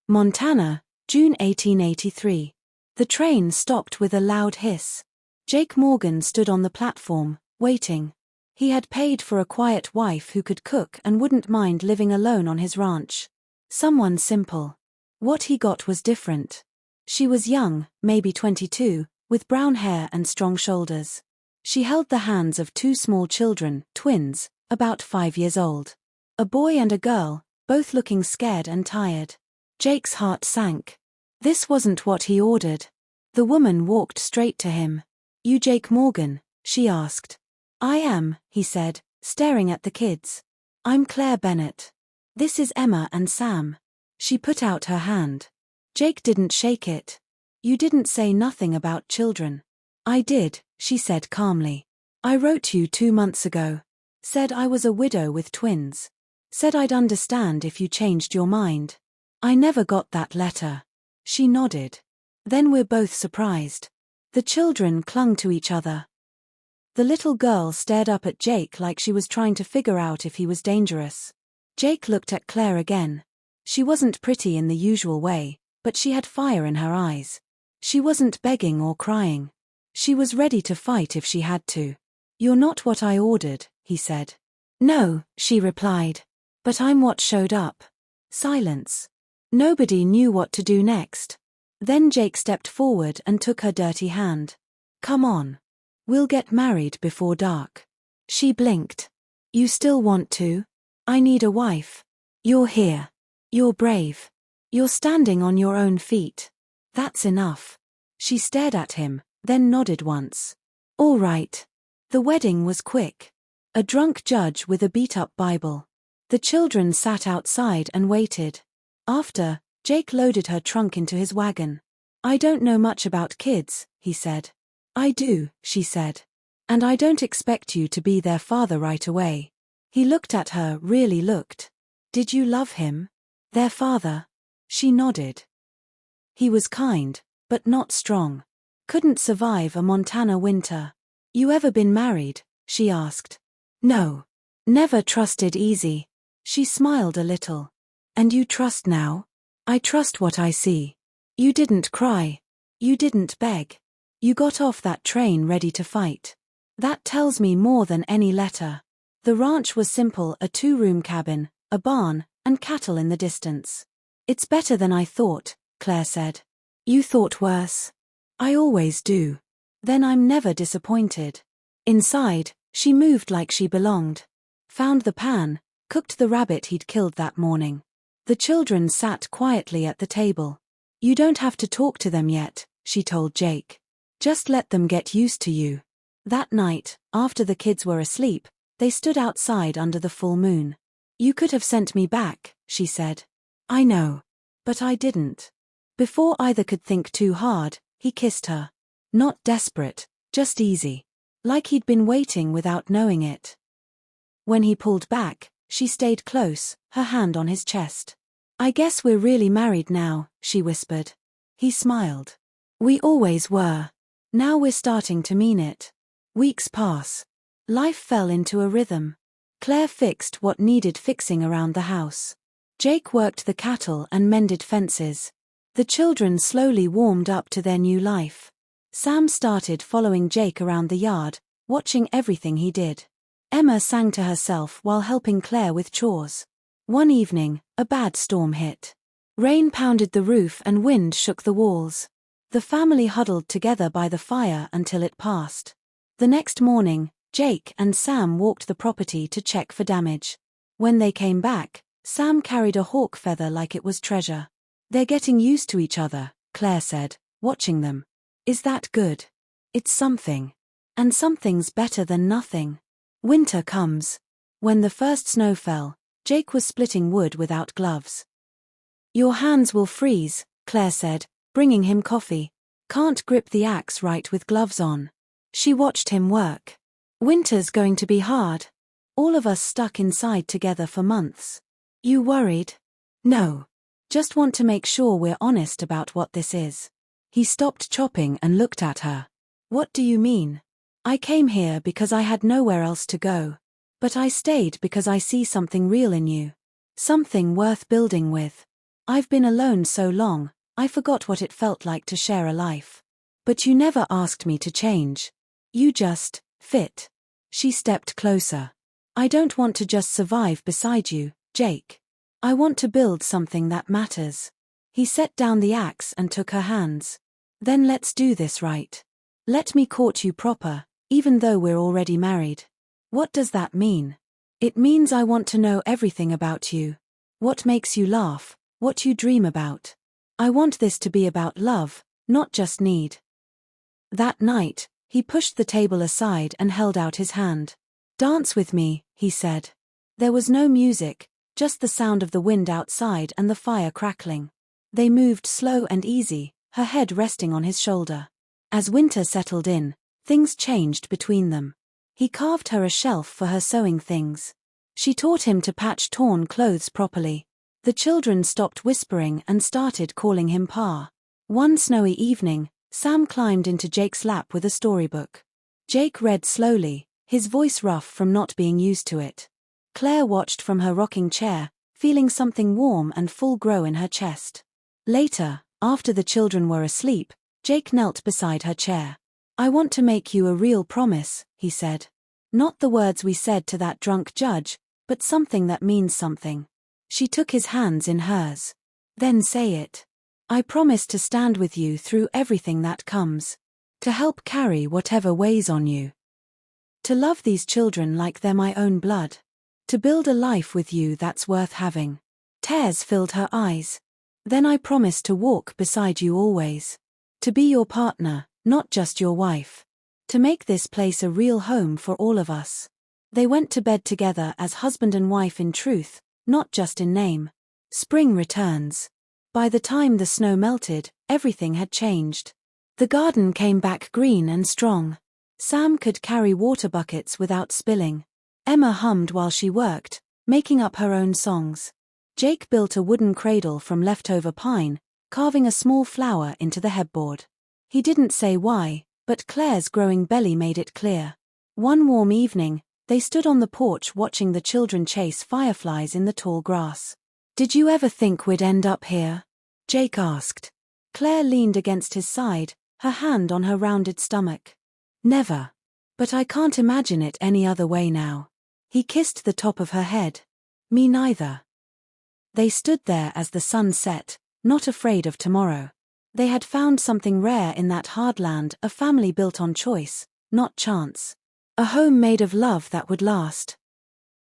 Montana, June 1883. The train stopped with a loud hiss. Jake Morgan stood on the platform, waiting. He had paid for a quiet wife who could cook and wouldn't mind living alone on his ranch. Someone simple. What he got was different. She was young, maybe 22, with brown hair and strong shoulders. She held the hands of two small children, twins, about 5 years old. A boy and a girl, both looking scared and tired. Jake's heart sank. This wasn't what he ordered. The woman walked straight to him. "You Jake Morgan?" she asked. "I am," he said, staring at the kids. "I'm Claire Bennett. This is Emma and Sam." She put out her hand. Jake didn't shake it. "You didn't say nothing about children." "I did," she said calmly. "I wrote you 2 months ago. Said I was a widow with twins. Said I'd understand if you changed your mind. I never got that letter." She nodded. "Then we're both surprised." The children clung to each other. The little girl stared up at Jake like she was trying to figure out if he was dangerous. Jake looked at Claire again. She wasn't pretty in the usual way, but she had fire in her eyes. She wasn't begging or crying. She was ready to fight if she had to. "You're not what I ordered," he said. "No," she replied. "But I'm what showed up." Silence. Nobody knew what to do next. Then Jake stepped forward and took her dirty hand. "Come on. We'll get married before dark." She blinked. "You still want to? I need a wife. You're here. You're brave. You're standing on your own feet. That's enough." She stared at him, then nodded once. "All right." The wedding was quick. A drunk judge with a beat-up Bible. The children sat outside and waited. After, Jake loaded her trunk into his wagon. "I don't know much about kids," he said. "I do," she said. "And I don't expect you to be their father right away." He looked at her, really looked. "Did you love him? Their father?" She nodded. "He was kind, but not strong. Couldn't survive a Montana winter." "You ever been married?" she asked. "No. Never trusted easy." She smiled a little. "And you trust now?" "I trust what I see. You didn't cry. You didn't beg. You got off that train ready to fight. That tells me more than any letter." The ranch was simple, a 2-room cabin, a barn, and cattle in the distance. "It's better than I thought," Claire said. "You thought worse?" "I always do. Then I'm never disappointed." Inside, she moved like she belonged. Found the pan, cooked the rabbit he'd killed that morning. The children sat quietly at the table. "You don't have to talk to them yet," she told Jake. "Just let them get used to you." That night, after the kids were asleep, they stood outside under the full moon. "You could have sent me back," she said. "I know. But I didn't." Before either could think too hard, he kissed her. Not desperate, just easy. Like he'd been waiting without knowing it. When he pulled back, she stayed close, her hand on his chest. "I guess we're really married now," she whispered. He smiled. "We always were. Now we're starting to mean it." Weeks pass. Life fell into a rhythm. Claire fixed what needed fixing around the house. Jake worked the cattle and mended fences. The children slowly warmed up to their new life. Sam started following Jake around the yard, watching everything he did. Emma sang to herself while helping Claire with chores. One evening, a bad storm hit. Rain pounded the roof and wind shook the walls. The family huddled together by the fire until it passed. The next morning, Jake and Sam walked the property to check for damage. When they came back, Sam carried a hawk feather like it was treasure. "They're getting used to each other," Claire said, watching them. "Is that good?" "It's something. And something's better than nothing." Winter comes. When the first snow fell, Jake was splitting wood without gloves. "Your hands will freeze," Claire said, bringing him coffee. "Can't grip the axe right with gloves on." She watched him work. "Winter's going to be hard. All of us stuck inside together for months." "You worried?" "No. Just want to make sure we're honest about what this is." He stopped chopping and looked at her. "What do you mean?" "I came here because I had nowhere else to go. But I stayed because I see something real in you. Something worth building with." I've been alone so long, I forgot what it felt like to share a life. But you never asked me to change. You just fit. She stepped closer. I don't want to just survive beside you, Jake. I want to build something that matters. He set down the axe and took her hands. Then let's do this right. Let me court you proper, even though we're already married. What does that mean? It means I want to know everything about you. What makes you laugh, what you dream about. I want this to be about love, not just need. That night, he pushed the table aside and held out his hand. Dance with me, he said. There was no music, just the sound of the wind outside and the fire crackling. They moved slow and easy, her head resting on his shoulder. As winter settled in, things changed between them. He carved her a shelf for her sewing things. She taught him to patch torn clothes properly. The children stopped whispering and started calling him Pa. One snowy evening, Sam climbed into Jake's lap with a storybook. Jake read slowly, his voice rough from not being used to it. Claire watched from her rocking chair, feeling something warm and full grow in her chest. Later, after the children were asleep, Jake knelt beside her chair. I want to make you a real promise, he said. Not the words we said to that drunk judge, but something that means something. She took his hands in hers. Then say it. I promise to stand with you through everything that comes. To help carry whatever weighs on you. To love these children like they're my own blood. To build a life with you that's worth having. Tears filled her eyes. Then I promise to walk beside you always. To be your partner, not just your wife. To make this place a real home for all of us. They went to bed together as husband and wife in truth, not just in name. Spring returns. By the time the snow melted, everything had changed. The garden came back green and strong. Sam could carry water buckets without spilling. Emma hummed while she worked, making up her own songs. Jake built a wooden cradle from leftover pine, carving a small flower into the headboard. He didn't say why, but Claire's growing belly made it clear. One warm evening, they stood on the porch watching the children chase fireflies in the tall grass. Did you ever think we'd end up here? Jake asked. Claire leaned against his side, her hand on her rounded stomach. Never. But I can't imagine it any other way now. He kissed the top of her head. Me neither. They stood there as the sun set, not afraid of tomorrow. They had found something rare in that hard land, a family built on choice, not chance. A home made of love that would last.